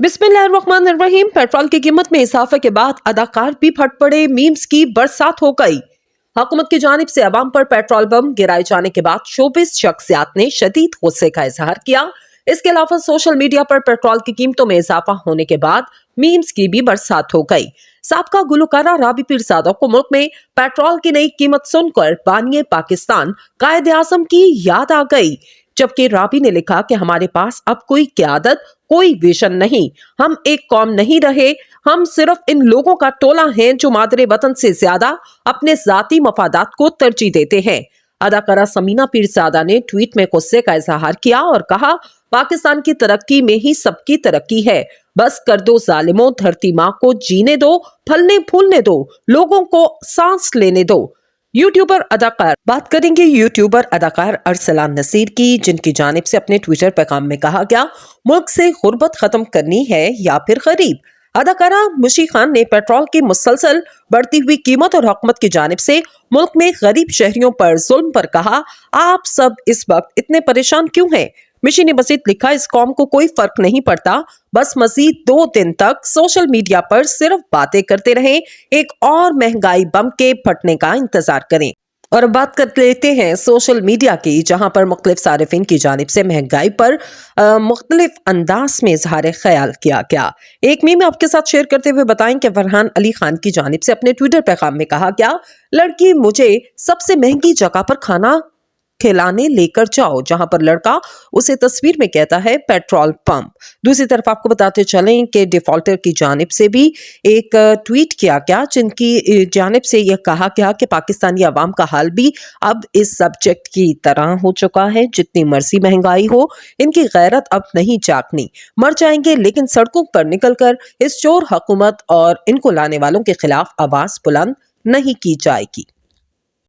बिस्मिल्लाहिर्रहमानिर्रहीम। पेट्रोल की कीमत में इजाफे के बाद अदाकार भी फट पड़े, मीम्स की बरसात हो गई। हुकूमत की जानिब से अवाम पर पेट्रोल बम गिराए जाने के बाद शोबिस शख्सियात ने शदीद गुस्से का इजहार किया। इसके अलावा सोशल मीडिया पर पेट्रोल की कीमतों में इजाफा होने के बाद मीम्स की भी बरसात हो गई। साबका गुलकारा राबी पीरजादा को मुल्क में पेट्रोल की नई कीमत सुनकर बानिए पाकिस्तान कायदे आजम की याद आ गई। जबकि राबी ने लिखा कि हमारे पास अब कोई क़यादत, कोई विजन नहीं, हम एक कौम नहीं रहे, हम सिर्फ इन लोगों का टोला हैं जो मादरे वतन से ज्यादा अपने जाती मफादात को तरजीह देते हैं। अदाकारा समीना पीरजादा ने ट्वीट में गुस्से का इजहार किया और कहा, पाकिस्तान की तरक्की में ही सबकी तरक्की है। बस कर दो जालिमों, धरती माँ को जीने दो, फलने फूलने दो, लोगों को सांस लेने दो। यूट्यूबर अदाकार बात करेंगे यूट्यूबर अदाकार अरसलान नसीर की, जिनकी जानिब से अपने ट्विटर पैगाम में कहा गया, मुल्क से गुर्बत खत्म करनी है या फिर गरीब। अदाकारा मुशी खान ने पेट्रोल की मुसलसल बढ़ती हुई कीमत और हुकूमत की जानिब से मुल्क में गरीब शहरियों पर जुल्म पर कहा, आप सब इस वक्त इतने परेशान क्यों हैं? मिशी ने मजीद लिखा, इस कौम को कोई फर्क नहीं पड़ता, बस मजीद 2 दिन तक सोशल मीडिया पर सिर्फ बातें करते रहें, एक और महंगाई बम के फटने का इंतजार करें। और बात कर लेते हैं सोशल मीडिया की, जहां पर मुख्तलिफ सारिफिन की जानिब से महंगाई पर मुख्तलिफ अंदाज में इजहार ख्याल किया गया। एक मीम आपके साथ शेयर करते हुए बताएं कि फरहान अली खान की जानिब से अपने ट्विटर पैगाम में कहा गया, लड़की मुझे सबसे महंगी जगह पर खाना खिलाने लेकर जाओ, जहां पर लड़का उसे तस्वीर में कहता है पेट्रोल पंप। दूसरी तरफ आपको बताते चलें कि डिफॉल्टर की जानिब से भी एक ट्वीट किया गया, जिनकी जानिब से यह कहा गया कि पाकिस्तानी अवाम का हाल भी अब इस सब्जेक्ट की तरह हो चुका है। जितनी मर्जी महंगाई हो, इनकी गैरत अब नहीं जागनी, मर जाएंगे लेकिन सड़कों पर निकलकर इस चोर हुकूमत और इनको लाने वालों के खिलाफ आवाज बुलंद नहीं की जाएगी।